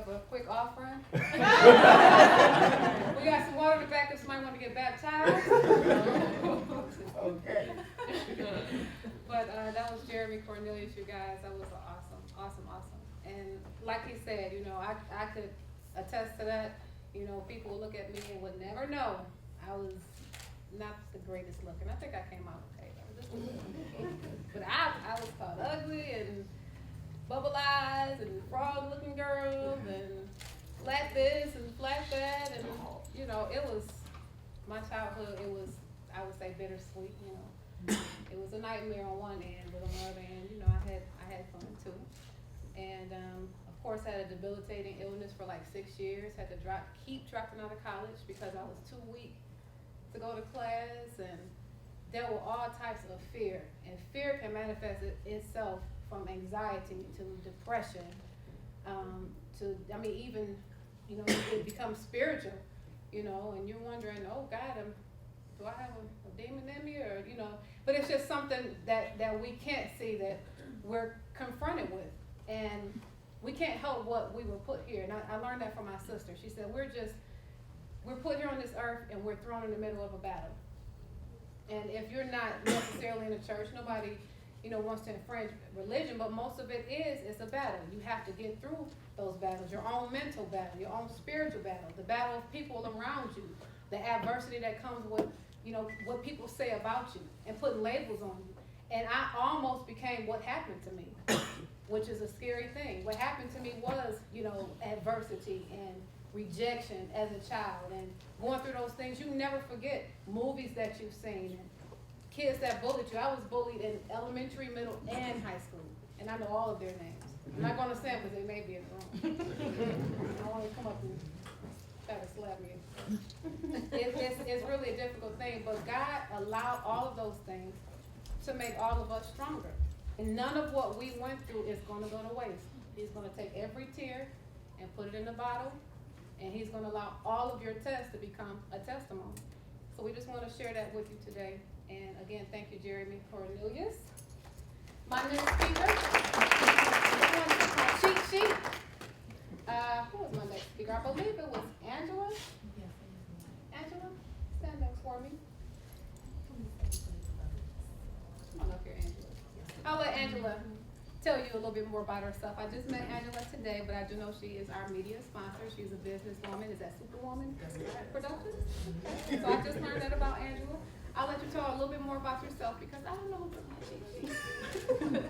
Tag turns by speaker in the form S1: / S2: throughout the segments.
S1: A quick offering. We got some water in the back if somebody want to get baptized.
S2: Okay.
S1: But that was Jeremy Cornelius, you guys. That was awesome. And like he said, I could attest to that. People would look at me and would never know I was not the greatest looking. I think I came out okay though. But I was called ugly and bubble eyes and frog looking girls and flat this and flat that, and it was my childhood. It was, I would say, bittersweet. It was a nightmare on one end, but on the other end, I had fun too. And of course, I had a debilitating illness for like 6 years. Had to keep dropping out of college because I was too weak to go to class, and dealt with all types of fear. And fear can manifest itself from anxiety to depression, even, it becomes spiritual, and you're wondering, oh God, do I have a demon in me, or, but it's just something that we can't see, that we're confronted with, and we can't help what we were put here. And I learned that from my sister. She said, we're put here on this earth and we're thrown in the middle of a battle. And if you're not necessarily in the church, nobody, wants to infringe religion, but most of it it's a battle. You have to get through those battles, your own mental battle, your own spiritual battle, the battle of people around you, the adversity that comes with, what people say about you and putting labels on you. And I almost became what happened to me, which is a scary thing. What happened to me was, adversity and rejection as a child, and going through those things. You never forget movies that you've seen and kids that bullied you. I was bullied in elementary, middle, and high school, and I know all of their names. I'm not going to say them because they may be in the room. I don't want to come up and try to slap me. It's really a difficult thing, but God allowed all of those things to make all of us stronger. And none of what we went through is going to go to waste. He's going to take every tear and put it in a bottle, and he's going to allow all of your tests to become a testimony. So we just want to share that with you today. And again, thank you, Jeremy Cornelius. My next speaker, my cheat sheet. Who was my next speaker? I believe it was Angela. Angela, stand up for me. I don't know if you're Angela. I'll let Angela tell you a little bit more about herself. I just met Angela today, but I do know she is our media sponsor. She's a businesswoman. Is that Superwoman Productions? Okay. So I just learned that about Angela. I'll let you tell a little bit more about yourself because I don't know who put my cheat sheet.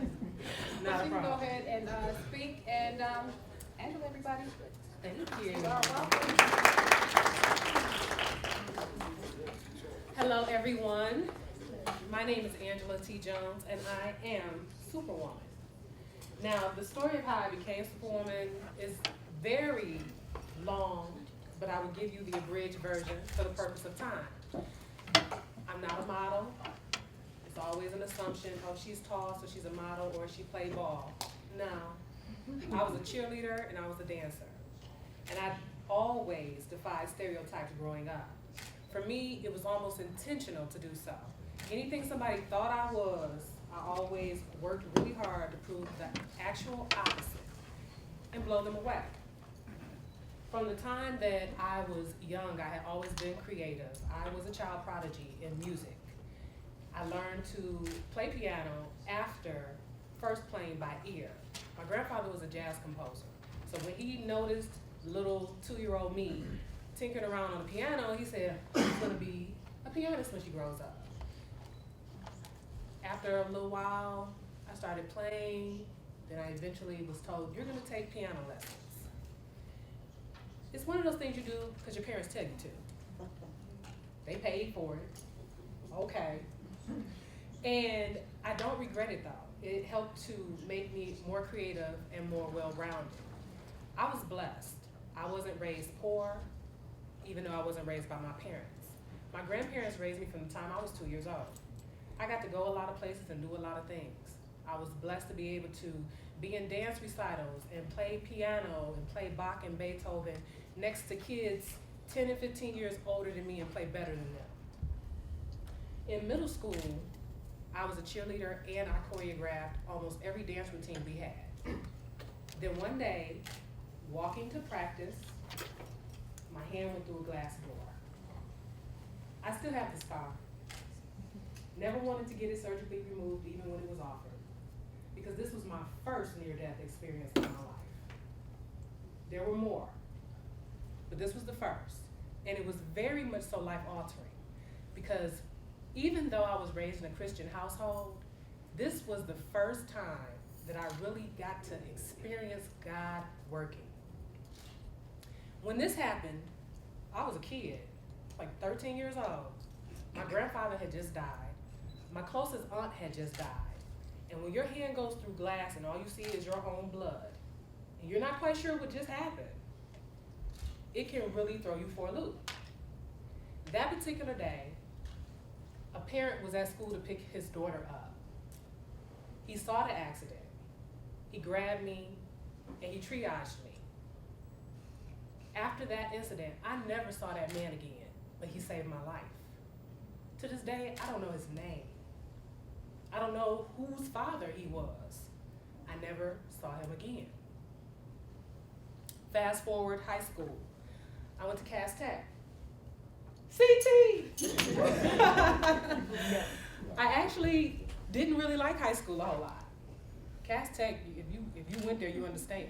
S1: But you can go ahead and speak. And Angela, everybody.
S3: Thank you.
S1: You are welcome.
S3: Hello, everyone. My name is Angela T. Jones, and I am Superwoman. Now, the story of how I became Superwoman is very long, but I will give you the abridged version for the purpose of time. I'm not a model. It's always an assumption, oh, she's tall, so she's a model, or she played ball. No. I was a cheerleader, and I was a dancer. And I always defied stereotypes growing up. For me, it was almost intentional to do so. Anything somebody thought I was, I always worked really hard to prove the actual opposite and blow them away. From the time that I was young, I had always been creative. I was a child prodigy in music. I learned to play piano after first playing by ear. My grandfather was a jazz composer. So when he noticed little 2-year-old me tinkering around on the piano, he said, she's gonna be a pianist when she grows up. After a little while, I started playing. Then I eventually was told, you're gonna take piano lessons. It's one of those things you do because your parents tell you to. They paid for it. Okay. And I don't regret it though. It helped to make me more creative and more well-rounded. I was blessed. I wasn't raised poor, even though I wasn't raised by my parents. My grandparents raised me from the time I was 2 years old. I got to go a lot of places and do a lot of things. I was blessed to be able to be in dance recitals and play piano and play Bach and Beethoven next to kids 10 and 15 years older than me and play better than them. In middle school, I was a cheerleader and I choreographed almost every dance routine we had. Then one day, walking to practice, my hand went through a glass door. I still have the scar. Never wanted to get it surgically removed even when it was offered, because this was my first near-death experience in my life. There were more, but this was the first. And it was very much so life-altering, because even though I was raised in a Christian household, this was the first time that I really got to experience God working. When this happened, I was a kid, like 13 years old. My grandfather had just died. My closest aunt had just died. And when your hand goes through glass and all you see is your own blood, and you're not quite sure what just happened, it can really throw you for a loop. That particular day, a parent was at school to pick his daughter up. He saw the accident. He grabbed me and he triaged me. After that incident, I never saw that man again, but he saved my life. To this day, I don't know his name. I don't know whose father he was. I never saw him again. Fast forward, high school. I went to Cass Tech. CT! I actually didn't really like high school a whole lot. Cass Tech, if you went there, you understand.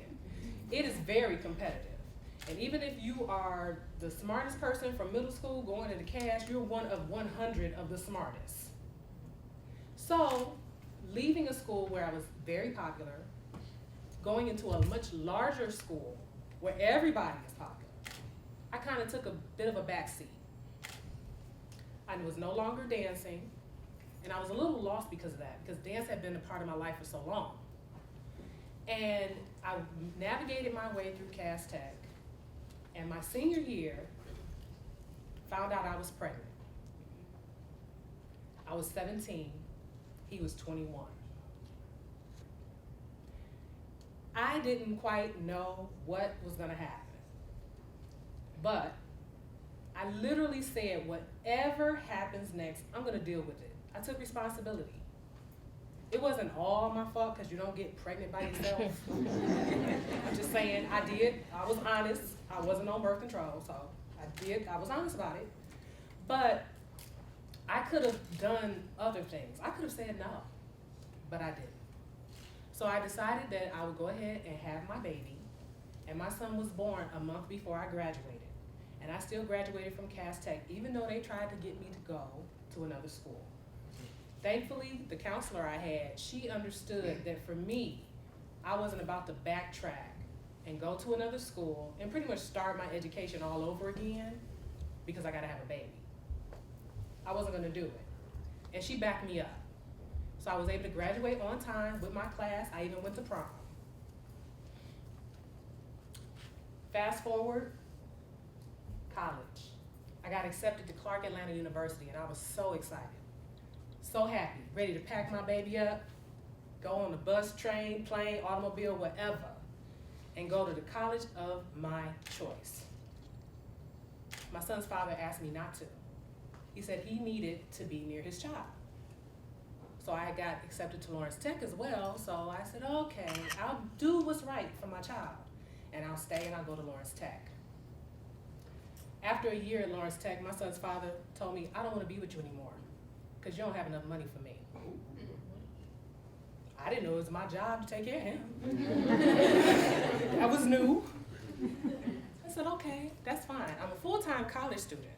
S3: It is very competitive. And even if you are the smartest person from middle school going into Cass, you're one of 100 of the smartest. So, leaving a school where I was very popular, going into a much larger school where everybody is popular, I kind of took a bit of a backseat. I was no longer dancing, and I was a little lost because of that, because dance had been a part of my life for so long. And I navigated my way through Cass Tech, and my senior year, found out I was pregnant. I was 17, he was 21. I didn't quite know what was gonna happen, but I literally said, whatever happens next, I'm gonna deal with it. I took responsibility. It wasn't all my fault, because you don't get pregnant by yourself. I'm just saying, I was honest. I wasn't on birth control, so I was honest about it. But I could have done other things. I could have said no, but I didn't. So I decided that I would go ahead and have my baby, and my son was born a month before I graduated. And I still graduated from Cass Tech, even though they tried to get me to go to another school. Thankfully, the counselor I had, she understood that for me, I wasn't about to backtrack and go to another school and pretty much start my education all over again because I gotta have a baby. I wasn't gonna do it. And she backed me up. So I was able to graduate on time with my class. I even went to prom. Fast forward, college. I got accepted to Clark Atlanta University, and I was so excited, so happy, ready to pack my baby up, go on the bus, train, plane, automobile, whatever, and go to the college of my choice. My son's father asked me not to. He said he needed to be near his child. So I got accepted to Lawrence Tech as well, so I said, okay, I'll do what's right for my child, and I'll stay and I'll go to Lawrence Tech. After a year at Lawrence Tech, my son's father told me, I don't want to be with you anymore because you don't have enough money for me. I didn't know it was my job to take care of him. That was new. I said, okay, that's fine. I'm a full-time college student.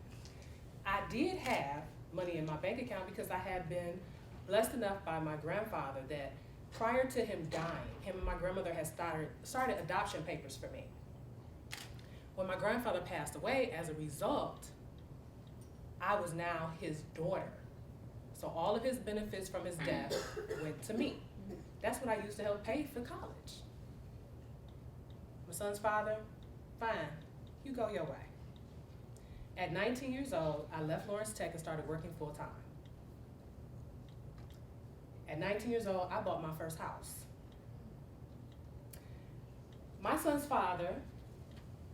S3: I did have money in my bank account because I had been blessed enough by my grandfather that prior to him dying, him and my grandmother had started adoption papers for me. When my grandfather passed away, as a result, I was now his daughter. So all of his benefits from his death went to me. That's what I used to help pay for college. My son's father, fine, you go your way. At 19 years old, I left Lawrence Tech and started working full time. At 19 years old, I bought my first house. My son's father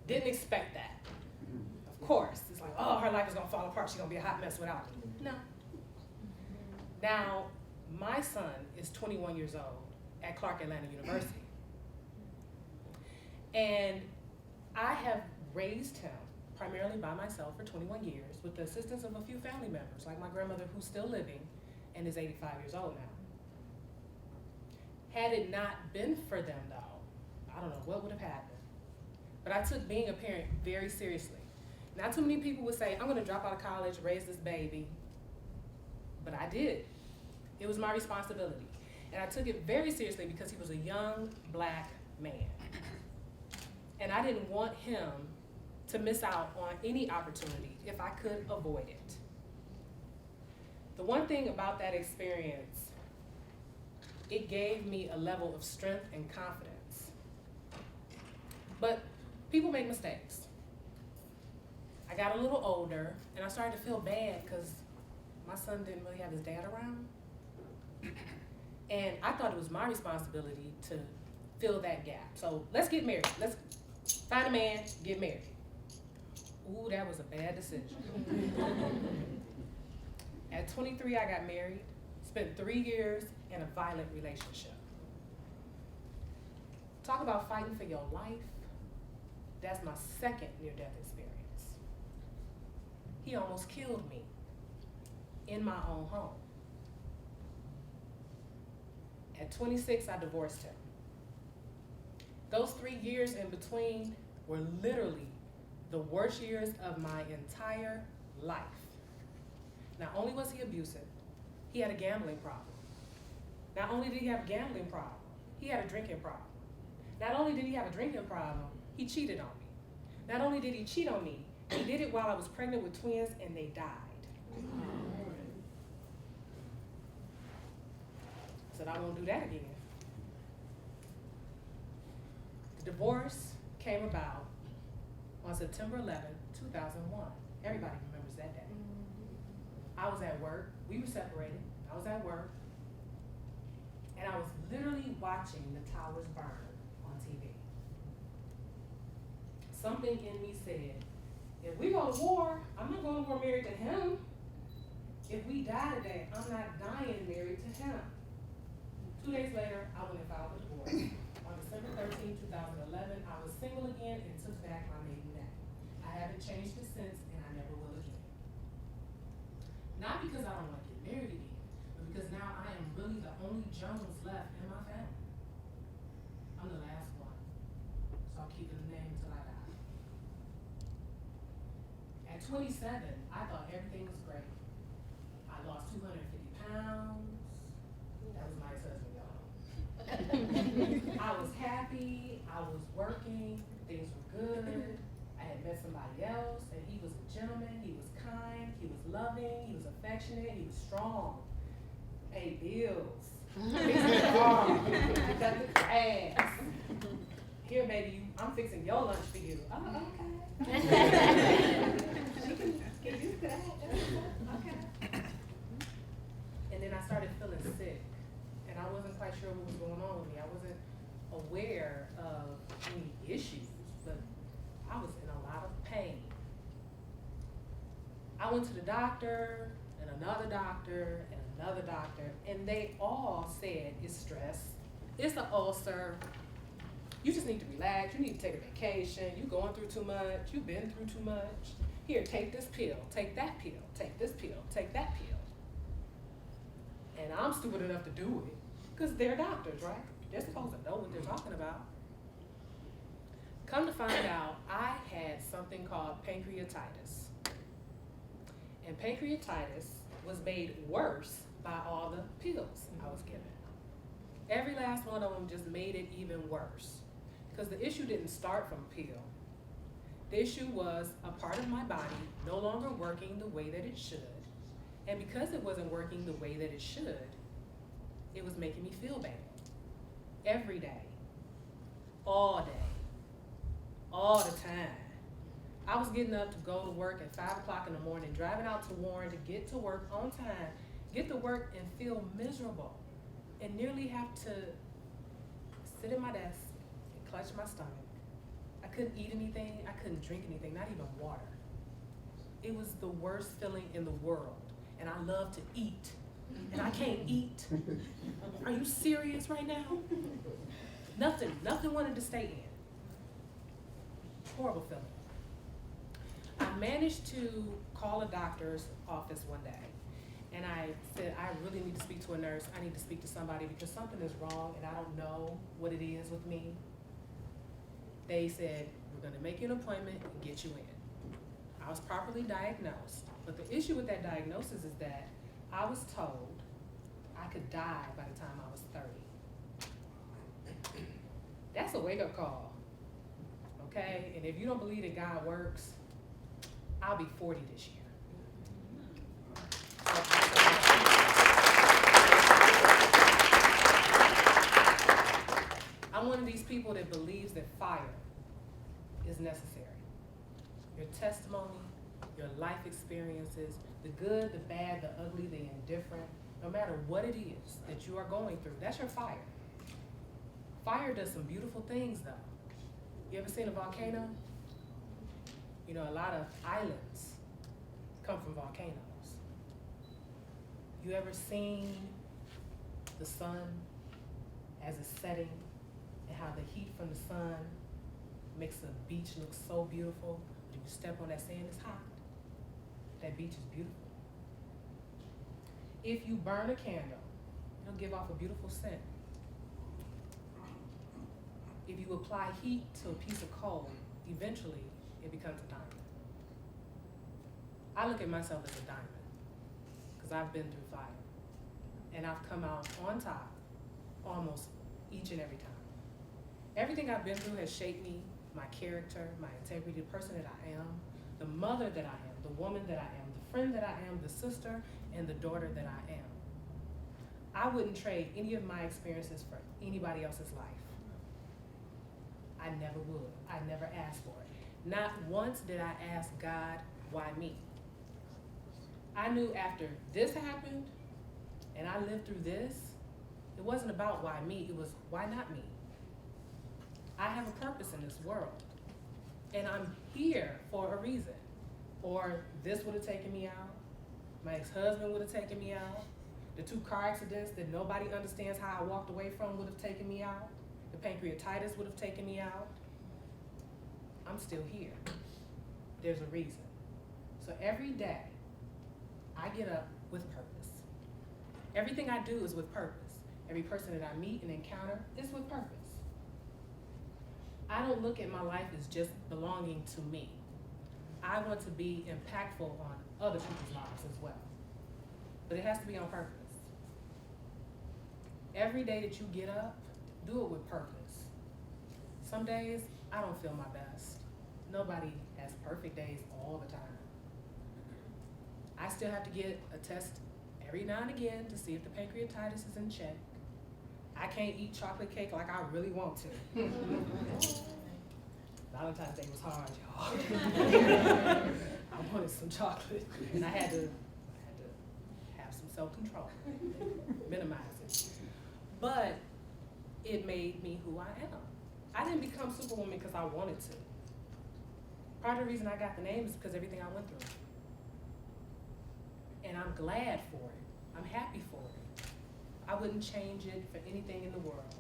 S3: didn't expect that. Of course, it's like, oh, her life is gonna fall apart, she's gonna be a hot mess without me. No. Now, my son is 21 years old at Clark Atlanta University. And I have raised him primarily by myself for 21 years with the assistance of a few family members, like my grandmother who's still living and is 85 years old now. Had it not been for them though, I don't know what would have happened. But I took being a parent very seriously. Not too many people would say, I'm gonna drop out of college, raise this baby. But I did. It was my responsibility. And I took it very seriously because he was a young black man. And I didn't want him to miss out on any opportunity if I could avoid it. The one thing about that experience, it gave me a level of strength and confidence. But people make mistakes. I got a little older and I started to feel bad because my son didn't really have his dad around. And I thought it was my responsibility to fill that gap. So let's get married. Let's find a man, get married. Ooh, that was a bad decision. At 23, I got married, spent 3 years in a violent relationship. Talk about fighting for your life. That's my second near-death experience. He almost killed me in my own home. At 26, I divorced him. Those 3 years in between were literally the worst years of my entire life. Not only was he abusive, he had a gambling problem. Not only did he have a gambling problem, he had a drinking problem. Not only did he have a drinking problem, he cheated on me. Not only did he cheat on me, he did it while I was pregnant with twins and they died. I said, I won't do that again. The divorce came about on September 11, 2001. Everybody remembers that day. I was at work. We were separated. I was at work. And I was literally watching the towers burn on TV. Something in me said, if we go to war, I'm not going to war married to him. If we die today, I'm not dying married to him. 2 days later, I went and filed a divorce. On December 13, 2011, I was single again and took back my maiden name. I haven't changed it since, and I never will again. Not because I don't want to get married again, but because now I am really the only Jones left in my family. I'm the last one, so I'll keep the name until I die. At 27, I thought everything was great. I lost 250 pounds. That was my ex-husband, y'all. I was happy, I was working, things were good. I had met somebody else, and he was a gentleman, he was kind, he was loving, he was affectionate, he was strong. Paid bills. Fixing the car, cut the grass. Here, baby, I'm fixing your lunch for you. Oh, okay. She can get used to that. Okay. And then I started feeling sick, and I wasn't quite sure what was going on with me. I wasn't aware of any issues, but I was in a lot of pain. I went to the doctor, and another doctor, and another doctor, and they all said it's stress, it's an ulcer, you just need to relax, you need to take a vacation, you're going through too much, you've been through too much. Here, take this pill, take that pill, take this pill, take that pill. And I'm stupid enough to do it, because they're doctors, right? They're supposed to know what they're talking about. Come to find out, I had something called pancreatitis. And pancreatitis was made worse by all the pills I was given. Every last one of them just made it even worse. Because the issue didn't start from a pill. The issue was a part of my body no longer working the way that it should. And because it wasn't working the way that it should, it was making me feel bad. Every day. All day. All the time. I was getting up to go to work at 5 o'clock in the morning, driving out to Warren to get to work on time, get to work and feel miserable, and nearly have to sit at my desk and clutch my stomach. I couldn't eat anything, I couldn't drink anything, not even water. It was the worst feeling in the world, and I love to eat, and I can't eat. Are you serious right now? Nothing wanted to stay in. horrible feeling. I managed to call a doctor's office one day, and I said, I really need to speak to a nurse. I need to speak to somebody because something is wrong and I don't know what it is with me. They said, we're gonna make you an appointment and get you in. I was properly diagnosed, but the issue with that diagnosis is that I was told I could die by the time I was 30. That's a wake-up call, okay? And if you don't believe that God works, I'll be 40 this year. I'm one of these people that believes that fire is necessary. Your testimony, your life experiences, the good, the bad, the ugly, the indifferent, no matter what it is that you are going through, that's your fire. Fire does some beautiful things though. You ever seen a volcano? You know, a lot of islands come from volcanoes. You ever seen the sun as it's setting and how the heat from the sun makes a beach look so beautiful? When you step on that sand, it's hot. That beach is beautiful. If you burn a candle, it'll give off a beautiful scent. If you apply heat to a piece of coal, eventually it becomes a diamond. I look at myself as a diamond because I've been through fire and I've come out on top almost each and every time. Everything I've been through has shaped me, my character, my integrity, the person that I am, the mother that I am, the woman that I am, the friend that I am, the sister and the daughter that I am. I wouldn't trade any of my experiences for anybody else's life. I never would. I never asked for it. Not once did I ask God, why me? I knew after this happened and I lived through this, it wasn't about why me, it was why not me? I have a purpose in this world and I'm here for a reason. Or this would have taken me out, my ex-husband would have taken me out, the 2 car accidents that nobody understands how I walked away from would have taken me out, the pancreatitis would have taken me out. I'm still here. There's a reason. So every day, I get up with purpose. Everything I do is with purpose. Every person that I meet and encounter is with purpose. I don't look at my life as just belonging to me. I want to be impactful on other people's lives as well. But it has to be on purpose. Every day that you get up, do it with purpose. Some days, I don't feel my best. Nobody has perfect days all the time. I still have to get a test every now and again to see if the pancreatitis is in check. I can't eat chocolate cake like I really want to. Valentine's Day was hard, y'all. I wanted some chocolate, and I had to have some self-control, minimize it. But it made me who I am. I didn't become Superwoman because I wanted to. Part of the reason I got the name is because everything I went through. And I'm glad for it. I'm happy for it. I wouldn't change it for anything in the world.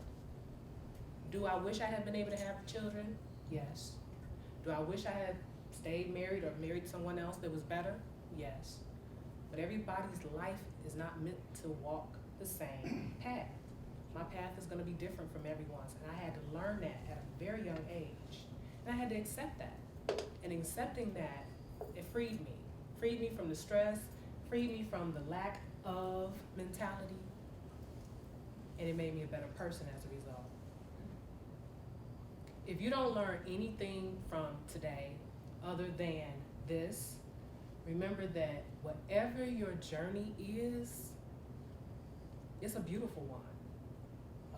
S3: Do I wish I had been able to have children? Yes. Do I wish I had stayed married or married someone else that was better? Yes. But everybody's life is not meant to walk the same path. My path is going to be different from everyone's, and I had to learn that at a very young age. And I had to accept that. And accepting that, it freed me. Freed me from the stress, freed me from the lack of mentality, and it made me a better person as a result. If you don't learn anything from today other than this, remember that whatever your journey is, it's a beautiful one.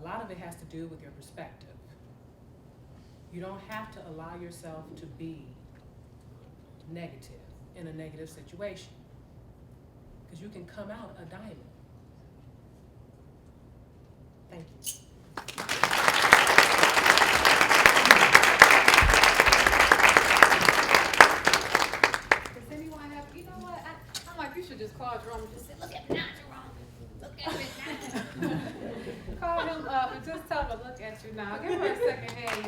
S3: A lot of it has to do with your perspective. You don't have to allow yourself to be negative in a negative situation, because you can come out a diamond. Thank you.
S1: Does anyone have, you know what, I'm like, you should just call Jerome and just say, look at me now, Jerome. Look at me now. Call him up and just tell him to look at you now. Give her a second hand. You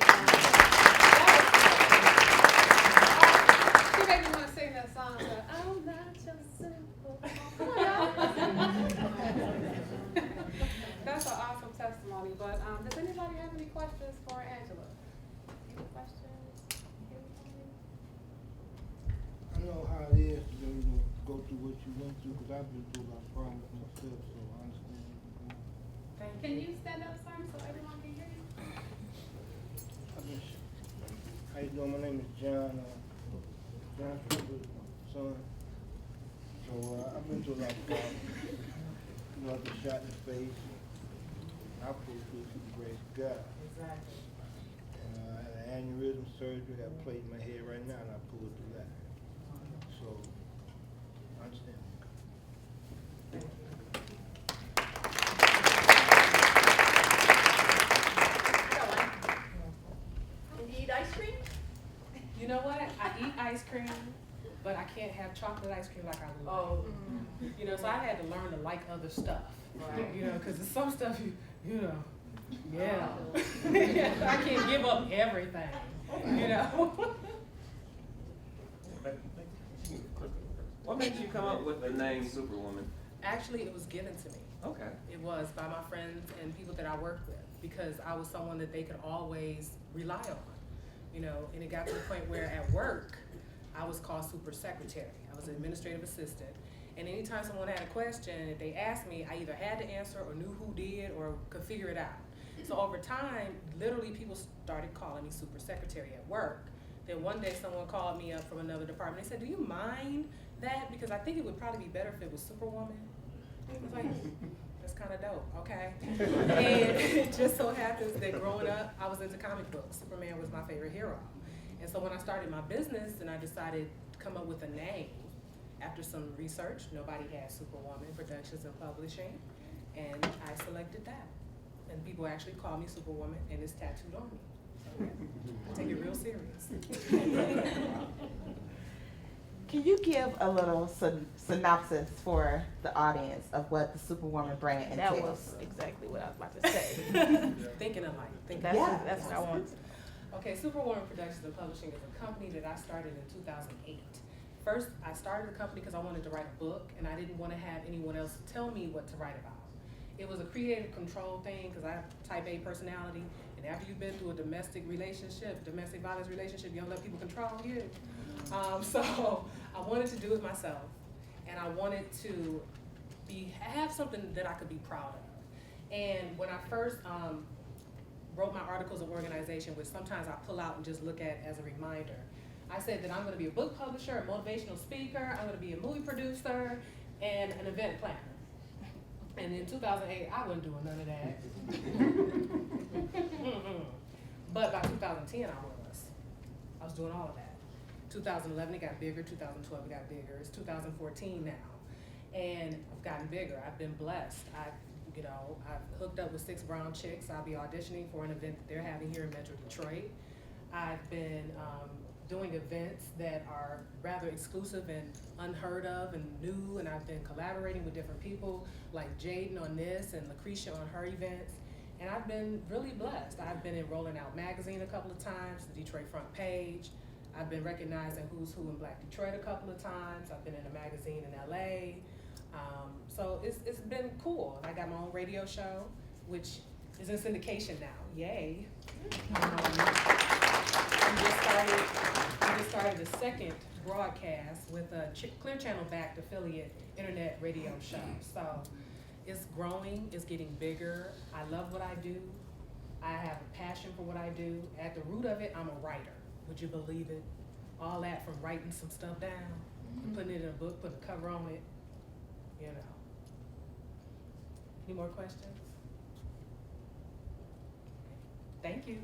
S1: know. testimony, but, does anybody have any questions for Angela? Any questions? Anybody?
S2: I know how it is to go through what you went through, because I've been through a lot of problems myself, so I understand what you're going.
S3: Thank
S1: Can you stand up, sir, so everyone can hear you?
S2: How you doing? My name is John. John Schubert, my son. So I've been through a lot of problems. You know, I've been shot in the face. I pulled through the grace of God.
S3: Exactly.
S2: And I had an aneurysm surgery. I got a plate in my head right now, and I pulled through that. So I understand.
S4: And you eat ice cream?
S3: You know what? I eat ice cream, but I can't have chocolate ice cream like I love.
S4: Oh.
S3: You know, so I had to learn to like other stuff.
S4: Right.
S3: You know, because there's some stuff you know, yeah. I can't give up everything. You know.
S5: What made you come up with the name Superwoman?
S3: Actually, it was given to me.
S5: Okay.
S3: It was by my friends and people that I worked with, because I was someone that they could always rely on. You know, and it got to the point where at work, I was called super secretary. I was an administrative assistant. And anytime someone had a question, if they asked me, I either had to answer or knew who did or could figure it out. So over time, literally people started calling me super secretary at work. Then one day someone called me up from another department. They said, do you mind that? Because I think it would probably be better if it was Superwoman. I was like, that's kind of dope, okay? And it just so happens that growing up, I was into comic books. Superman was my favorite hero. And so when I started my business and I decided to come up with a name, after some research, nobody had Superwoman Productions and Publishing, and I selected that. And people actually call me Superwoman, and it's tattooed on me. So yeah, I take it real serious.
S6: Can you give a little synopsis for the audience of what the Superwoman brand entails?
S4: That was exactly what I was about to say.
S3: Thinking alike.
S4: That's what I want.
S3: Okay, Superwoman Productions and Publishing is a company that I started in 2008. First, I started the company because I wanted to write a book, and I didn't want to have anyone else tell me what to write about. It was a creative control thing because I have type A personality, and after you've been through a domestic violence relationship, you don't let people control you. So I wanted to do it myself, and I wanted to have something that I could be proud of. And when I first wrote my articles of organization, which sometimes I pull out and just look at as a reminder, I said that I'm going to be a book publisher, a motivational speaker, I'm going to be a movie producer, and an event planner. And in 2008, I wasn't doing none of that. But by 2010, I was. I was doing all of that. 2011, it got bigger. 2012, it got bigger. It's 2014 now. And I've gotten bigger. I've been blessed. I've hooked up with 6 brown chicks. I'll be auditioning for an event that they're having here in Metro Detroit. I've been doing events that are rather exclusive and unheard of and new, and I've been collaborating with different people like Jaiden on this and Lucretia on her events, and I've been really blessed. I've been in Rolling Out magazine a couple of times, the Detroit front page. I've been recognized in Who's Who in Black Detroit a couple of times. I've been in a magazine in LA. So it's been cool. I got my own radio show, which is in syndication now. Yay. We just started a second broadcast with a Clear Channel backed affiliate internet radio show. So it's growing, it's getting bigger. I love what I do. I have a passion for what I do. At the root of it, I'm a writer. Would you believe it? All that from writing some stuff down, putting it in a book, putting a cover on it, you know. Any more questions? Thank you.